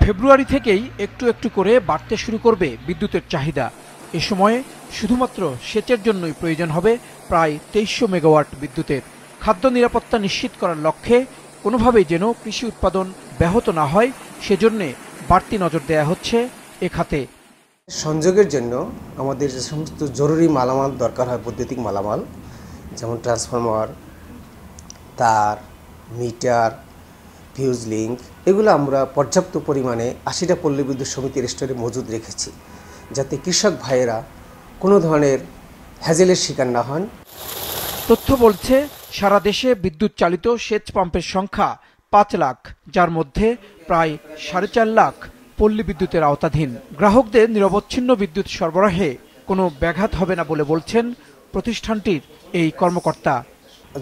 ফেব্রুয়ারি থেকেই একটু একটু করে বাড়তে শুরু করবে বিদ্যুতের চাহিদা। এ সময়ে শুধুমাত্র সেচের জন্যই প্রয়োজন হবে প্রায় 2300 মেগাওয়াট বিদ্যুতের। খাদ্য নিরাপত্তা নিশ্চিত করার লক্ষ্যে কোনোভাবেই যেন কৃষি উৎপাদন ব্যাহত না হয়, সেজন্যে বাড়তি নজর দেয়া হচ্ছে এ খাতে। সংযোগের জন্য আমাদের যে সমস্ত জরুরি মালামাল দরকার হয়, বৈদ্যুতিক মালামাল, যেমন ট্রান্সফরমার, তার, মিটার, ফিউজ লিঙ্ক, এগুলো আমরা পর্যাপ্ত পরিমাণে 80টা পল্লী বিদ্যুৎ সমিতির স্টোরে মজুদ রেখেছি, যাতে কৃষক ভাইয়েরা কোনো ধরনের হ্যাজেলের শিকার না হন। তথ্য বলছে, সারা দেশে বিদ্যুৎ চালিত সেচ পাম্পের সংখ্যা 5 লাখ, যার মধ্যে প্রায় 4.5 লাখ পল্লী বিদ্যুতের আওতাধীন। গ্রাহকদের নিরবচ্ছিন্ন বিদ্যুৎ সরবরাহে কোনো ব্যাঘাত হবে না বলে বলছেন প্রতিষ্ঠানটির এই কর্মকর্তা।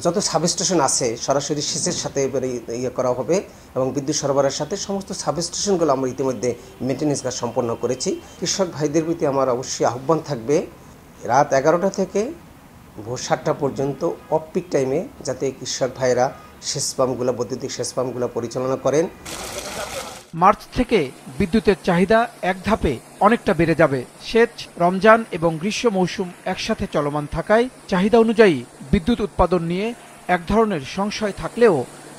যত সাবস্টেশন আছে সরাসরি সেচের সাথে করা হবে এবং বিদ্যুৎ সরবরাহের সাথে সমস্ত সাবস্টেশনগুলো আমরা ইতিমধ্যে মেনটেন্যান্স কাজ সম্পন্ন করেছি। কৃষক ভাইদের প্রতি আমার অবশ্যই আহ্বান থাকবে, রাত 11টা থেকে ভোর 7টা পর্যন্ত অফ পিক টাইমে যাতে কৃষক ভাইয়েরা সেচ পাম্পগুলো, বৈদ্যুতিক সেচ পাম্পগুলো পরিচালনা করেন। মার্চ থেকে বিদ্যুতের চাহিদা এক ধাপে অনেকটা বেড়ে যাবে। সেচ, রমজান এবং গ্রীষ্ম মৌসুম একসাথে চলমান থাকায় চাহিদা অনুযায়ী বিদ্যুৎ উৎপাদন নিয়ে এক ধরনের সংশয় থাকলেও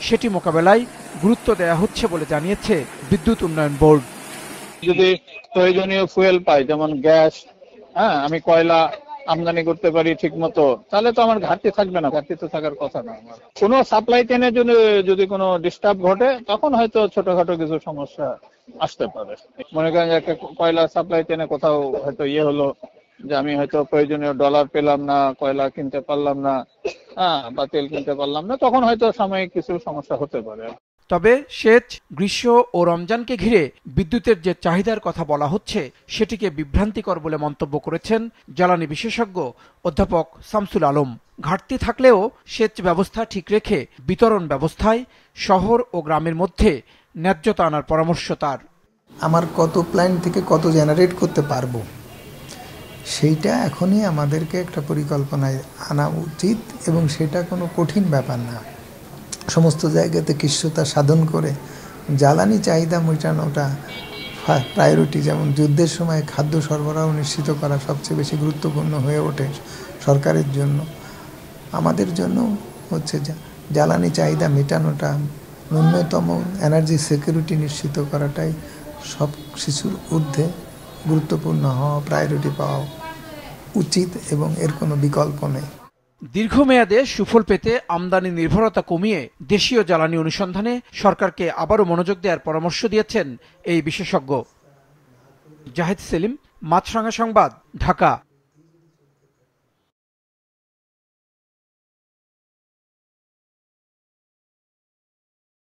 সেটি মোকাবেলায় গুরুত্ব দেওয়া হচ্ছে বলে জানিয়েছে বিদ্যুৎ উন্নয়ন বোর্ড। যদি প্রয়োজনীয় ফুয়েল পাই, যেমন গ্যাস, আমি কয়লা আমদানি করতে পারি ঠিক মতো, তাহলে তো আমার ঘাটতি থাকবে না। ঘাটতি তো থাকার কথা না। আমার কোনো সাপ্লাই চেনের জন্য যদি কোনো ডিস্টার্ব ঘটে, তখন হয়তো ছোটখাটো কিছু সমস্যা আসতে পারে। মনে করেন যে একটা কয়লা সাপ্লাই চেনে কোথাও হয়তো হলো যে আমি হয়তো প্রয়োজনীয় ডলার পেলাম না, কয়লা কিনতে পারলাম না, বা তেল কিনতে পারলাম না, তখন হয়তো সাময়িক কিছু সমস্যা হতে পারে। তবে সেচ, গ্রীষ্ম ও রমজানকে ঘিরে বিদ্যুতের যে চাহিদার কথা বলা হচ্ছে সেটিকে বিভ্রান্তিকর বলে মন্তব্য করেছেন জ্বালানি বিশেষজ্ঞ অধ্যাপক শামসুল আলম। ঘাটতি থাকলেও সেচ ব্যবস্থা ঠিক রেখে বিতরণ ব্যবস্থায় শহর ও গ্রামের মধ্যে ন্যায্যতা আনার পরামর্শ তার। আমার কত প্ল্যান্ট থেকে কত জেনারেট করতে পারবো, সেইটা এখনই আমাদেরকে একটা পরিকল্পনায় আনা উচিত এবং সেটা কোনো কঠিন ব্যাপার না। সমস্ত জায়গাতে কৃষ্ণতা সাধন করে জ্বালানি চাহিদা মেটানোটা প্রায়োরিটি। যেমন যুদ্ধের সময় খাদ্য সরবরাহ নিশ্চিত করা সবচেয়ে বেশি গুরুত্বপূর্ণ হয়ে ওঠে সরকারের জন্য, আমাদের জন্য হচ্ছে জ্বালানি চাহিদা মেটানোটা, ন্যূনতম এনার্জি সিকিউরিটি নিশ্চিত করাটাই সব শিশুর ঊর্ধ্বে গুরুত্বপূর্ণ হওয়া, প্রায়োরিটি পাওয়া উচিত এবং এর কোনো বিকল্প নেই। দীর্ঘমেয়াদে সুফল পেতে আমদানি নির্ভরতা কমিয়ে দেশীয় জ্বালানি অনুসন্ধানে সরকারকে আবারও মনোযোগ দেওয়ার পরামর্শ দিয়েছেন এই বিশেষজ্ঞ। জাহিদ সেলিম, মাছরাঙা সংবাদ, ঢাকা।